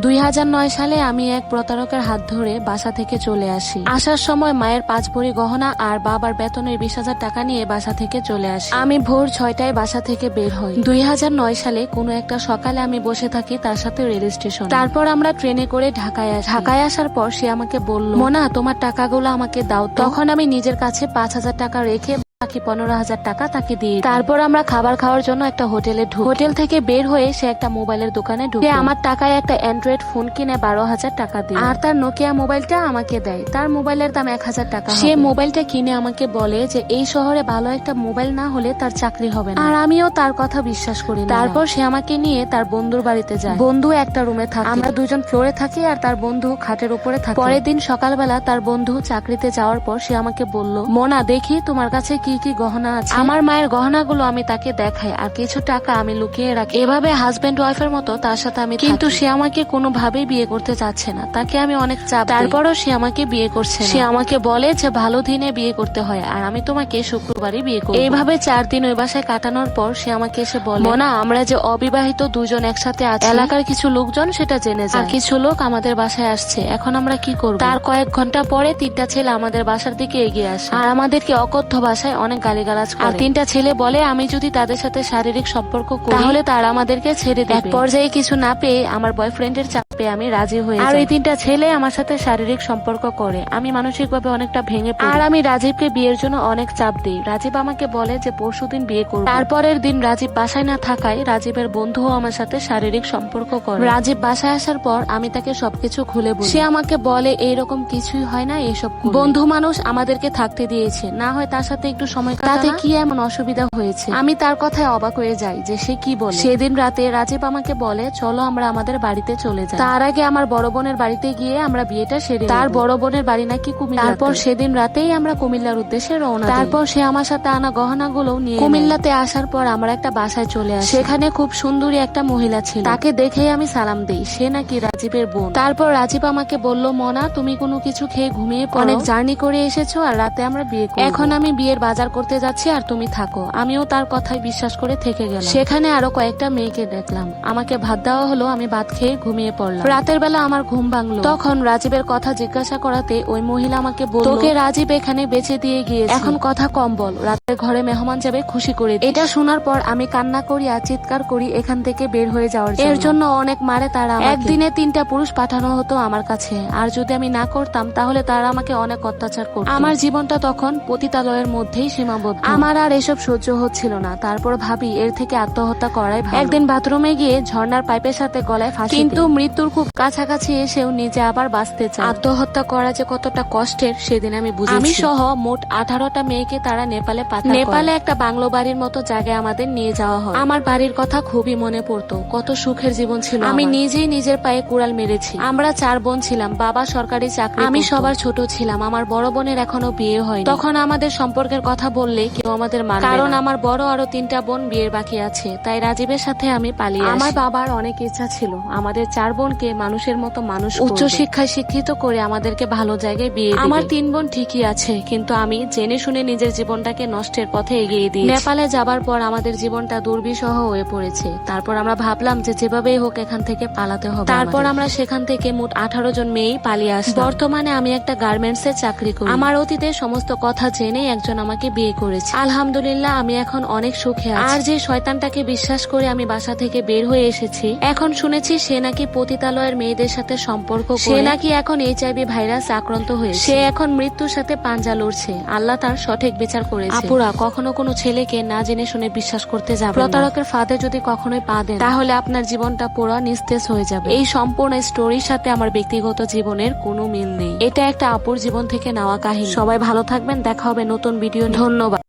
2009 সালে আমি এক প্রতারকের হাত ধরে বাসা থেকে চলে আসি। আসার সময় মায়ের 5 ভরি গহনা আর বাবার বেতনের 20,000 টাকা নিয়ে বাসা থেকে চলে আসি। আমি ভোর 6টায় বাসা থেকে বের হই। 2009 সালে কোনো একটা সকালে আমি বসে থাকি তার সাথে রেল স্টেশন। তারপর আমরা ট্রেনে করে ঢাকায় আসি। ঢাকায় আসার পর সে আমাকে বলল, মোনা তোমার টাকাগুলো আমাকে দাও। তখন আমি নিজের কাছে 5,000 টাকা রেখে বাকি 15,000 টাকা তাকে দিয়ে। তারপর আমরা খাবার খাওয়ার জন্য একটা হোটেলে ঢুকি। হোটেল থেকে বের হয়ে সে একটা মোবাইলের দোকানে ঢুকে আমার টাকায় একটা অ্যান্ড্রয়েড ফোন কিনে 12,000 টাকা দিয়ে আর তার নোকিয়া মোবাইলটা আমাকে দেয়। তার মোবাইলের দাম 1,000 টাকা। সে মোবাইলটা কিনে আমাকে বলে যে এই শহরে ভালো একটা মোবাইল না হলে তার চাকরি হবে না। আর আমিও তার কথা বিশ্বাস করি। তারপর সে আমাকে নিয়ে তার বন্ধুর বাড়িতে যায়। বন্ধু একটা রুমে থাকে, আমরা দুজন ফ্লোরে থাকি আর তার বন্ধু খাটের উপরে থাকে। পরের দিন সকালবেলা তার বন্ধু চাকরিতে যাওয়ার পর সে আমাকে বলল, মোনা দেখি তোমার কাছে কি কি গহনা আছে। আমার মায়ের গহনাগুলো আমি তাকে দেখাই আর কিছু টাকা আমি লুকিয়ে রাখি। এভাবে হাজবেন্ড ওয়াইফের মতো তার সাথে আমি, কিন্তু সে আমাকে কোনোভাবেই বিয়ে করতে চাচ্ছে না। তাকে আমি অনেক চাপ, তারপরও সে আমাকে বিয়ে করছে। সে আমাকে বলে যে ভালো দিনে বিয়ে করতে হয় আর আমি তোমাকে শুক্রবারই বিয়ে করব। এইভাবে 4 দিন ওই বাসায় কাটানোর পর সে আমাকে এসে বলে, মোনা আমরা যে অবিবাহিত দুজন একসাথে আছি, এলাকার কিছু লোকজন সেটা জেনে যায় আর কিছু লোক আমাদের বাসায় আসছে। এখন আমরা কি করব? তার কয়েক ঘন্টা পরে 3টা ছেলে আমাদের বাসার দিকে এগিয়ে আসে আর আমাদেরকে অকথ্য ভাষায় অনেক গালিগালাজ করে। আর 3টা ছেলে বলে আমি যদি তাদের সাথে শারীরিক সম্পর্ক করি তাহলে তারা আমাদেরকে ছেড়ে দেবে। এক পর্যায়ে কিছু না পেয়ে আমার বয়ফ্রেন্ডের চাপে আমি রাজি হয়ে যাই। আর এই 3টা ছেলে আমার সাথে শারীরিক সম্পর্ক করে। আমি মানসিকভাবে অনেকটা ভেঙে পড়ি আর আমি রাজীবকে বিয়ের জন্য অনেক চাপ দিই। রাজীব আমাকে বলে যে পরশুদিন বিয়ে করব। তারপরের দিন রাজীব বাসায় না থাকায় রাজীবের বন্ধুও আমার সাথে শারীরিক সম্পর্ক করে। রাজীব বাসায় আসার পর আমি তাকে সবকিছু খুলে বলি। সে আমাকে বলে এইরকম কিছুই হয় না, এসব বন্ধু মানুষ আমাদেরকে থাকতে দিয়েছে, না হয় তার সাথে একটু সময় কাটাতে কি এমন অসুবিধা হয়েছে। আমি তার কথায় অবাক হয়ে যাই যে সে কি বলে। সেদিন রাতে রাজীব আমাকে বলে চলো আমরা আমাদের বাড়িতে চলে যাই। তার আগে আমার বড় বোনের বাড়িতে গিয়ে আমরা বিয়েটা সেরে। তার বড় বোনের বাড়ি নাকি কুমিল্লা। তারপর সেদিন রাতেই আমরা কুমিল্লার উদ্দেশ্যে রওনা। তারপর সে আমার সাথে আনা গহনাগুলো নিয়ে কুমিল্লাতে আসার পর আমরা একটা বাসায় চলে আসি। সেখানে খুব সুন্দরী একটা মহিলা ছিল, তাকে দেখেই আমি সালাম দেই। সে নাকি রাজীবের বোন। তারপর রাজীব আমাকে বলল, মোনা তুমি কোনো কিছু খেয়ে ঘুমিয়ে পড়ো, অনেক জার্নি করে এসেছো আর রাতে আমরা বিয়ে করব। এখন আমি বিয়ের বাজার করতে যাচ্ছি আর তুমি থাকো। আমিও তার কথায় বিশ্বাস করে থেকে গেলাম। সেখানে আরো কয়েকটা মেয়েকে দেখলাম। আমাকে ভাত দেওয়া হলো, আমি ভাত খেয়ে ঘুমিয়ে পড়লাম। রাতের বেলা আমার ঘুম ভাঙলো। তখন রাজীবের কথা জিজ্ঞাসা করাতে ওই মহিলা আমাকে বলল, তোকে রাজীব এখানে বেঁচে দিয়ে গিয়েছে, এখন কথা কম বল, রাতের ঘরে মেহমান যাবে, খুশি করে দিস। এটা শোনার পর আমি কান্না করি আর চিৎকার করি এখান থেকে বের হয়ে যাওয়ার জন্য। এর জন্য অনেক মারে তারা। একদিনে 3টা পুরুষ পাঠানো হতো আমার কাছে, আর যদি আমি না করতাম তাহলে তারা আমাকে অনেক অত্যাচার করত। আমার জীবনটা তখন পতিতালয়ের মধ্যেই সীমাবদ্ধ। আমার আর এসব সহ্য হচ্ছিল না। তারপর ভাবি এর থেকে আত্মহত্যা করাই ভালো। একদিন বাথরুমে গিয়ে ঝর্ণার পাইপের সাথে গলায় ফাঁসি, কিন্তু মৃত্যুর খুব কাছাকাছি এসেও নিজে আবার বাঁচতে চায়। আত্মহত্যা করা যে কতটা কষ্টের সেদিন আমি বুঝেছি। আমি সহ মোট 18টা মেয়েকে তারা নেপালে পাঠায়। নেপালে একটা বাংলো বাড়ির মতো জায়গায় আমাদের নিয়ে যাওয়া হয়। আমার বাড়ির কথা খুবই মনে পড়তো, কত সুখের জীবন ছিল। আমি নিজেই নিজের পায়ে কুড়াল মেরেছি। আমরা 4 বোন ছিলাম, বাবা সরকারি চাকরি, আমি সবার ছোট ছিলাম। আমার বড় বোনের এখনো বিয়ে হয়নি। তখন আমাদের সম্পর্কের কথা বললে কেউ আমাদের মানবে না, কারণ আমার বড় আরো 3টা বোন বিয়ের বাকি আছে। তাই রাজীবের সাথে আমি পালিয়ে আসি। আমার বাবার অনেক ইচ্ছা ছিল আমাদের 4 বোনকে মানুষের মতো মানুষ, উচ্চ শিক্ষায় শিক্ষিত করে আমাদেরকে ভালো জায়গায় বিয়ে দিবে। আমার 3 বোন ঠিকই আছে, কিন্তু আমি জেনে শুনে নিজের জীবনটাকে নষ্টের পথে এগিয়ে দিই। নেপালে যাবার পর আমাদের জীবনটা দুর্বিষহ হয়ে পড়েছে। তারপর আমরা ভাবলাম যে যেভাবেই হোক এখান থেকে পালাতে হবে। তারপর আমরা সেখান থেকে মোট 18 জন মেয়েই পালিয়ে আসি। বর্তমানে আমি একটা গার্মেন্টসে চাকরি করি। আমার অতীতের সমস্ত কথা জেনে একজন আমাকে বিয়ে করেছে। আলহামদুলিল্লাহ আমি এখন অনেক সুখে আছি। আর যে শয়তানটাকে বিশ্বাস করে আমি বাসা থেকে বের হয়ে এসেছি, এখন শুনেছি সে নাকি পতিতালয়ের মেয়েদের সাথে সম্পর্ক করে, সে নাকি এখন HIV ভাইরাস আক্রান্ত হয়েছে। সে এখন মৃত্যুর সাথে পাঞ্জা লড়ছে। আল্লাহ তার সঠিক বিচার করেছে। আপুরা কখনো কোনো ছেলেকে না জেনে শুনে বিশ্বাস করতে যাবেন না। প্রতারকের ফাঁদে যদি কখনোই পা দেন তাহলে আপনার জীবনটা পুরো নিস্তেজ হয়ে যাবে। এই সম্পূর্ণ স্টোরির সাথে আমার ব্যক্তিগত জীবনের কোনো মিল নেই। এটা একটা আপুর জীবন থেকে নেওয়া কাহিনী। সবাই ভালো থাকবেন, দেখা হবে নতুন ভিডিও। ধন্যবাদ।